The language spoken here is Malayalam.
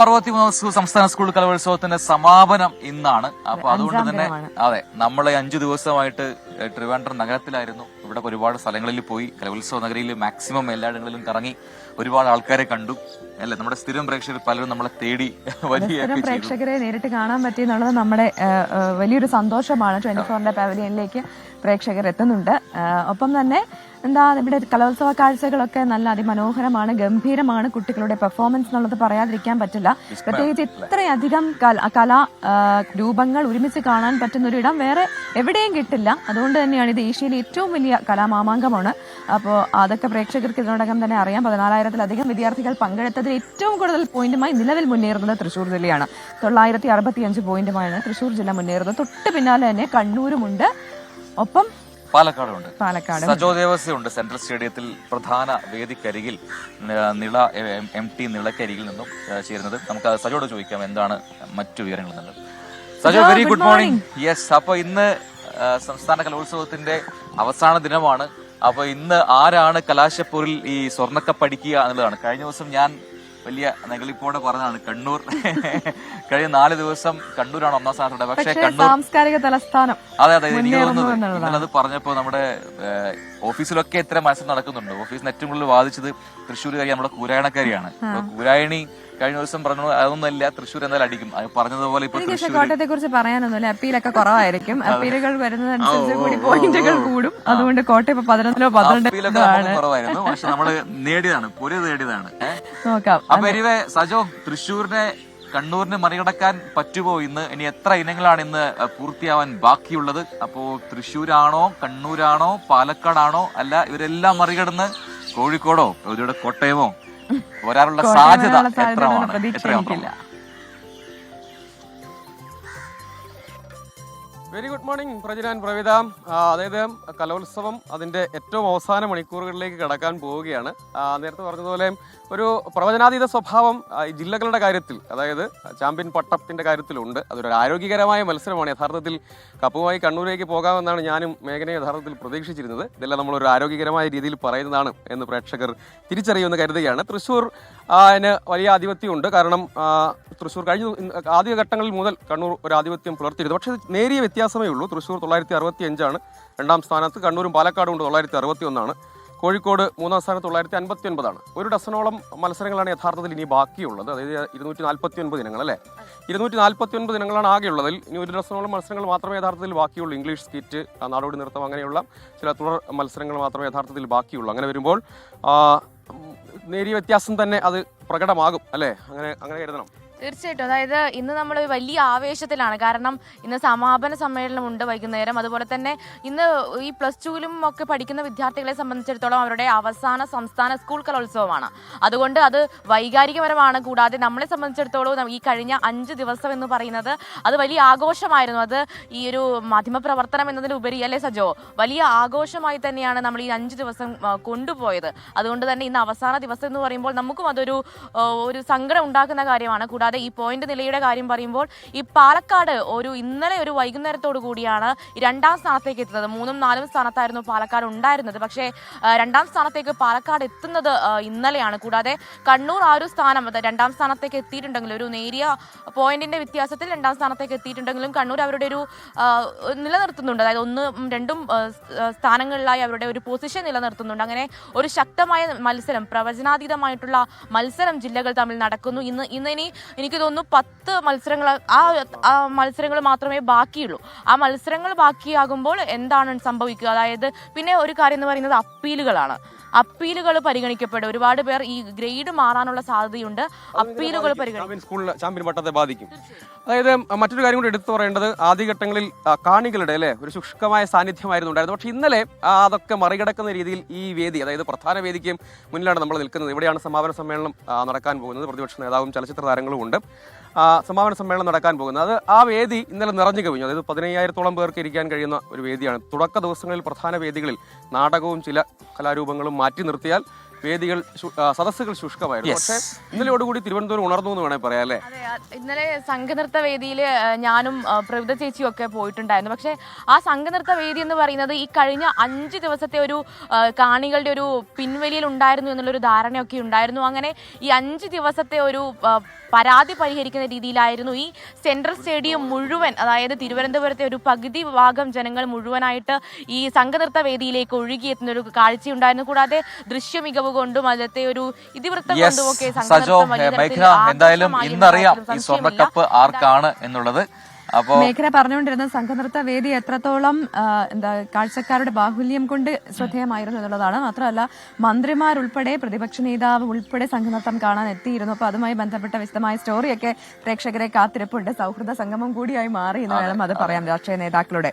63 സംസ്ഥാന സ്കൂൾ കലോത്സവത്തിന്റെ സമാപനം ഇന്നാണ്. അപ്പൊ അതുകൊണ്ട് തന്നെ അതെ, നമ്മളെ 5 ദിവസമായിട്ട് ട്രിവാൻഡ്രം നഗരത്തിലായിരുന്നു. ഇവിടെ ഒരുപാട് സ്ഥലങ്ങളിൽ പോയി, കലോത്സവ നഗരിയിൽ മാക്സിമം എല്ലായിടങ്ങളിലും കറങ്ങി ഒരുപാട് ആൾക്കാരെ കണ്ടു. അല്ലെ, നമ്മുടെ സ്ഥിരം പ്രേക്ഷകർ പലരും നമ്മളെ തേടി സ്ഥിരം പ്രേക്ഷകരെ നേരിട്ട് കാണാൻ പറ്റി എന്നുള്ളത് നമ്മുടെ വലിയൊരു സന്തോഷമാണ്. 24ന്റെ പവലിയനിലേക്ക് പ്രേക്ഷകർ എത്തുന്നുണ്ട്. ഒപ്പം തന്നെ ഇവിടെ കലോത്സവ കാഴ്ചകളൊക്കെ നല്ല അതിമനോഹരമാണ്, ഗംഭീരമാണ്. കുട്ടികളുടെ പെർഫോമൻസ് എന്നുള്ളത് പറയാതിരിക്കാൻ പറ്റില്ല. പ്രത്യേകിച്ച് ഇത്രയധികം കലാ രൂപങ്ങൾ ഒരുമിച്ച് കാണാൻ പറ്റുന്ന ഒരു ഇടം വേറെ എവിടെയും കിട്ടില്ല. അതുകൊണ്ട് തന്നെയാണ് ഇത് ഏഷ്യയിലെ ഏറ്റവും വലിയ കലാമാമാങ്കമാണ്. അപ്പോൾ അതൊക്കെ പ്രേക്ഷകർക്ക് ഇതിനോടകം തന്നെ അറിയാം. 14,000-ലധികം വിദ്യാർത്ഥികൾ പങ്കെടുത്തതിൽ ഏറ്റവും കൂടുതൽ പോയിന്റുമായി നിലവിൽ മുന്നേറുന്നത് തൃശ്ശൂർ ജില്ലയാണ്. 965 പോയിന്റുമായാണ് തൃശ്ശൂർ ജില്ല മുന്നേറുന്നത്. തൊട്ട് പിന്നാലെ തന്നെ കണ്ണൂരുമുണ്ട്, ഒപ്പം പാലക്കാട് സജോ ദേവസ്യുണ്ട്. സെൻട്രൽ സ്റ്റേഡിയത്തിൽ പ്രധാന വേദിക്കരികിൽ MT നിളക്കരികിൽ നിന്നും ചേരുന്നത്. നമുക്ക് സജോട് ചോദിക്കാം എന്താണ് മറ്റു വിവരങ്ങൾ എന്നുള്ളത്. Sajo, very good morning. Yes, അപ്പൊ ഇന്ന് സംസ്ഥാന കലോത്സവത്തിന്റെ അവസാന ദിനമാണ്. അപ്പൊ ഇന്ന് ആരാണ് കലാശപ്പൂരിൽ ഈ സ്വർണ്ണക്കപ്പ് അടിക്കുക എന്നുള്ളതാണ്. കഴിഞ്ഞ ദിവസം ഞാൻ വലിയ നെകളിപ്പോടെ പറഞ്ഞതാണ് കണ്ണൂർ. കഴിഞ്ഞ 4 ദിവസം കണ്ണൂരാണ് ഒന്നാം സ്ഥാനത്തുണ്ട്. പക്ഷേ കണ്ണൂർ സാംസ്കാരിക തലസ്ഥാനം. അതെ, എനിക്ക് തോന്നുന്നത് ഇന്നലത് പറഞ്ഞപ്പോ നമ്മുടെ ഓഫീസിലൊക്കെ ഇത്ര മത്സരം നടക്കുന്നുണ്ട്. ഓഫീസിന് ഏറ്റവും കൂടുതൽ വാദിച്ചത് തൃശ്ശൂരുകാരി നമ്മുടെ കൂരായണക്കാരിയാണ്. കൂരായണി കഴിഞ്ഞ ദിവസം പറഞ്ഞു അതൊന്നുമല്ല, തൃശ്ശൂർ എന്തായാലും അടിക്കും. പറഞ്ഞതുപോലെ ഇപ്പൊ കോട്ടയത്തെ കുറിച്ച് പറയാനൊന്നുമില്ല. അപ്പീലൊക്കെ കുറവായിരിക്കും. അപ്പീലുകൾ വരുന്നതനുസരിച്ച് കൂടി പോയിന്റുകൾ കൂടും. അതുകൊണ്ട് കോട്ടയം ഇപ്പൊ 11-ലോ 12 കുറവായിരുന്നു. പക്ഷെ നമ്മള് നേടിയതാണ്. നോക്കാം. അപ്പൊ എനിവേ സജോ, തൃശ്ശൂരിനെ കണ്ണൂരിന് മറികടക്കാൻ പറ്റുമോ ഇന്ന്? ഇനി എത്ര ഇനങ്ങളാണ് ഇന്ന് പൂർത്തിയാവാൻ ബാക്കിയുള്ളത്? അപ്പോ തൃശ്ശൂരാണോ, കണ്ണൂരാണോ, പാലക്കാടാണോ, അല്ല ഇവരെല്ലാം മറികടന്ന് കോഴിക്കോടോ ഇവിടെ കോട്ടയമോ വരാനുള്ള സാധ്യത എത്രയാണ്? വെരി ഗുഡ് മോർണിംഗ് പ്രജിലാൻ പ്രവിത. അതായത് കലോത്സവം അതിൻ്റെ ഏറ്റവും അവസാന മണിക്കൂറുകളിലേക്ക് കടക്കാൻ പോവുകയാണ്. നേരത്തെ പറഞ്ഞതുപോലെ ഒരു പ്രവചനാതീത സ്വഭാവം ജില്ലകളുടെ കാര്യത്തിൽ, അതായത് ചാമ്പ്യൻ പട്ടത്തിന്റെ കാര്യത്തിലുണ്ട്. അതൊരു ആരോഗ്യകരമായ മത്സരമാണ്. യഥാർത്ഥത്തിൽ കപ്പുമായി കണ്ണൂരേക്ക് പോകാമെന്നാണ് ഞാനും മേഘനയെ യഥാർത്ഥത്തിൽ പ്രതീക്ഷിച്ചിരുന്നത്. ഇതെല്ലാം നമ്മളൊരു ആരോഗ്യകരമായ രീതിയിൽ പറയുന്നതാണ് എന്ന് പ്രേക്ഷകർ തിരിച്ചറിയുമെന്ന് കരുതുകയാണ്. തൃശ്ശൂർ വലിയ ആധിപത്യമുണ്ട്. കാരണം തൃശ്ശൂർ കഴിഞ്ഞ ആദ്യഘട്ടങ്ങളിൽ മുതൽ കണ്ണൂർ ഒരു ആധിപത്യം പുലർത്തിയിരുന്നു. പക്ഷേ നേരിയ വ്യത്യാസമേ ഉള്ളൂ. തൃശ്ശൂർ 965 രണ്ടാം സ്ഥാനത്ത്, കണ്ണൂരും പാലക്കാടും കൊണ്ട് 961. കോഴിക്കോട് മൂന്നാം സ്ഥാനത്ത് 959. ഒരു ഡസനോളം മത്സരങ്ങളാണ് യഥാർത്ഥത്തിൽ ഇനി ബാക്കിയുള്ളത്. അതായത് 249 ഇനങ്ങൾ അല്ലേ, 249 ഇനങ്ങളാണ് ആകെയുള്ളതിൽ. ഇനി ഒരു ഡസനോളം മത്സരങ്ങൾ മാത്രമേ യഥാർത്ഥത്തിൽ ബാക്കിയുള്ളൂ. ഇംഗ്ലീഷ് സ്കിറ്റ്, നാടോടി നൃത്തം, അങ്ങനെയുള്ള ചില തുടർ മത്സരങ്ങൾ മാത്രമേ യഥാർത്ഥത്തിൽ ബാക്കിയുള്ളൂ. അങ്ങനെ വരുമ്പോൾ നേരിയ വ്യത്യാസം തന്നെ അത് പ്രകടമാകും അല്ലേ? അങ്ങനെ കരുതണം. തീർച്ചയായിട്ടും. അതായത് ഇന്ന് നമ്മൾ വലിയ ആവേശത്തിലാണ്. കാരണം ഇന്ന് സമാപന സമ്മേളനമുണ്ട് വൈകുന്നേരം. അതുപോലെ തന്നെ ഇന്ന് ഈ +2-ലും ഒക്കെ പഠിക്കുന്ന വിദ്യാർത്ഥികളെ സംബന്ധിച്ചിടത്തോളം അവരുടെ അവസാന സംസ്ഥാന സ്കൂൾ കലോത്സവമാണ്. അതുകൊണ്ട് അത് വൈകാരികപരമാണ്. കൂടാതെ നമ്മളെ സംബന്ധിച്ചിടത്തോളം ഈ കഴിഞ്ഞ 5 ദിവസം എന്ന് പറയുന്നത് അത് വലിയ ആഘോഷമായിരുന്നു. അത് ഈ ഒരു മാധ്യമപ്രവർത്തനം എന്നതിലുപരി അല്ലേ സജോ, വലിയ ആഘോഷമായി തന്നെയാണ് നമ്മൾ ഈ 5 ദിവസം കൊണ്ടുപോയത്. അതുകൊണ്ട് തന്നെ ഇന്ന് അവസാന ദിവസം എന്ന് പറയുമ്പോൾ നമുക്കും അതൊരു സങ്കടം ഉണ്ടാക്കുന്ന കാര്യമാണ്. കൂടാതെ ഈ പോയിന്റ് നിലയുടെ കാര്യം പറയുമ്പോൾ ഈ പാലക്കാട് ഇന്നലെ ഒരു വൈകുന്നേരത്തോടു കൂടിയാണ് 2ാം സ്ഥാനത്തേക്ക് എത്തുന്നത്. 3ഉം 4ഉം സ്ഥാനത്തായിരുന്നു പാലക്കാട് ഉണ്ടായിരുന്നത്. പക്ഷേ 2ാം സ്ഥാനത്തേക്ക് പാലക്കാട് എത്തുന്നത് ഇന്നലെയാണ്. കൂടാതെ കണ്ണൂർ ആ ഒരു സ്ഥാനം 2ാം സ്ഥാനത്തേക്ക് എത്തിയിട്ടുണ്ടെങ്കിലും ഒരു നേരിയ പോയിന്റിന്റെ വ്യത്യാസത്തിൽ 2ാം സ്ഥാനത്തേക്ക് എത്തിയിട്ടുണ്ടെങ്കിലും കണ്ണൂർ അവരുടെ ഒരു നിലനിർത്തുന്നുണ്ട്. അതായത് 1ഉം 2ഉം സ്ഥാനങ്ങളിലായി അവരുടെ ഒരു പൊസിഷൻ നിലനിർത്തുന്നുണ്ട്. അങ്ങനെ ഒരു ശക്തമായ മത്സരം, പ്രവചനാതീതമായിട്ടുള്ള മത്സരം ജില്ലകൾ തമ്മിൽ നടക്കുന്നു. ഇനി എനിക്ക് തോന്നുന്നു 10 മത്സരങ്ങൾ, ആ മത്സരങ്ങൾ മാത്രമേ ബാക്കിയുള്ളൂ. ആ മത്സരങ്ങൾ ബാക്കിയാകുമ്പോൾ എന്താണ് സംഭവിക്കുക? അതായത് പിന്നെ ഒരു കാര്യം എന്ന് പറയുന്നത് അപ്പീലുകളാണ്. അപ്പീലുകൾ പരിഗണിക്കപ്പെടും. ഒരുപാട് പേർ ഈ ഗ്രേഡ് മാറാനുള്ള സാധ്യതയുണ്ട്. അപ്പീലുകൾ ചാമ്പ്യൻ പട്ടത്തെ ബാധിക്കും. അതായത് മറ്റൊരു കാര്യം കൂടി എടുത്തു പറയേണ്ടത്, ആദ്യഘട്ടങ്ങളിൽ കാണികളുടെ ഒരു ശുഷ്കമായ സാന്നിധ്യമായിരുന്നു ഉണ്ടായിരുന്നത്. പക്ഷേ ഇന്നലെ അതൊക്കെ മറികടക്കുന്ന രീതിയിൽ ഈ വേദി, അതായത് പ്രധാന വേദിക്ക് മുന്നിലാണ് നമ്മൾ നിൽക്കുന്നത്. ഇവിടെയാണ് സമാപന സമ്മേളനം നടക്കാൻ പോകുന്നത്. പ്രതിപക്ഷ നേതാവും ചലച്ചിത്ര താരങ്ങളും ഉണ്ട്. സമാപന സമ്മേളനം നടക്കാൻ പോകുന്നത്. ആ വേദി ഇന്നലെ നിറഞ്ഞു കവിഞ്ഞു. അതായത് 15,000-ഓളം പേർക്ക് ഇരിക്കാൻ കഴിയുന്ന ഒരു വേദിയാണ്. തുടക്ക ദിവസങ്ങളിൽ പ്രധാന വേദികളിൽ നാടകവും ചില കലാരൂപങ്ങളും മാറ്റി നിർത്തിയാൽ വേദികൾ, സദസ്സുകൾ ശുഷ്കമായിരുന്നു. പക്ഷേ ഇന്നലെയോടുകൂടി തിരുവനന്തപുരം ഉണർന്നു എന്ന് വേണമെങ്കിൽ പറയാം അല്ലേ? ഇന്നലെ സംഘനൃത്ത വേദിയിൽ ഞാനും പ്രവിത ചേച്ചിയും ഒക്കെ പോയിട്ടുണ്ടായിരുന്നു. പക്ഷേ ആ സംഘനൃത്ത വേദി എന്ന് പറയുന്നത് ഈ കഴിഞ്ഞ 5 ദിവസത്തെ ഒരു കാണികളുടെ ഒരു പിൻവലിയിൽ ഉണ്ടായിരുന്നു എന്നുള്ളൊരു ധാരണയൊക്കെ ഉണ്ടായിരുന്നു. അങ്ങനെ ഈ 5 ദിവസത്തെ ഒരു പരാതി പരിഹരിക്കുന്ന രീതിയിലായിരുന്നു ഈ സെൻട്രൽ സ്റ്റേഡിയം മുഴുവൻ, അതായത് തിരുവനന്തപുരത്തെ ഒരു പകുതി ഭാഗം ജനങ്ങൾ മുഴുവനായിട്ട് ഈ സംഘനൃത്ത വേദിയിലേക്ക് ഒഴുകിയെത്തുന്ന ഒരു കാഴ്ചയുണ്ടായിരുന്നു. കൂടാതെ ദൃശ്യ മികവ് കൊണ്ടും അതിലത്തെ ഒരു ഇതിവൃത്തം കൊണ്ടും ഒക്കെ എന്തായാലും ഇന്നറിയാം ഈ സ്വർണ്ണക്കപ്പ് ആർക്കാണ് എന്നുള്ളത്. അപ്പോ മേഖല പറഞ്ഞുകൊണ്ടിരുന്ന സംഘനൃത്ത വേദി എത്രത്തോളം കാഴ്ചക്കാരുടെ ബാഹുല്യം കൊണ്ട് ശ്രദ്ധേയമായിരുന്നു എന്നുള്ളതാണ്. മാത്രമല്ല മന്ത്രിമാരുൾപ്പെടെ പ്രതിപക്ഷ നേതാവ് ഉൾപ്പെടെ സംഘനൃത്തം കാണാൻ എത്തിയിരുന്നു. അപ്പൊ അതുമായി ബന്ധപ്പെട്ട വിശദമായ സ്റ്റോറിയൊക്കെ പ്രേക്ഷകരെ കാത്തിരിപ്പുണ്ട്. സൗഹൃദ സംഗമം കൂടിയായി മാറി എന്ന് വേണം അത് പറയാം രാഷ്ട്രീയ നേതാക്കളുടെ.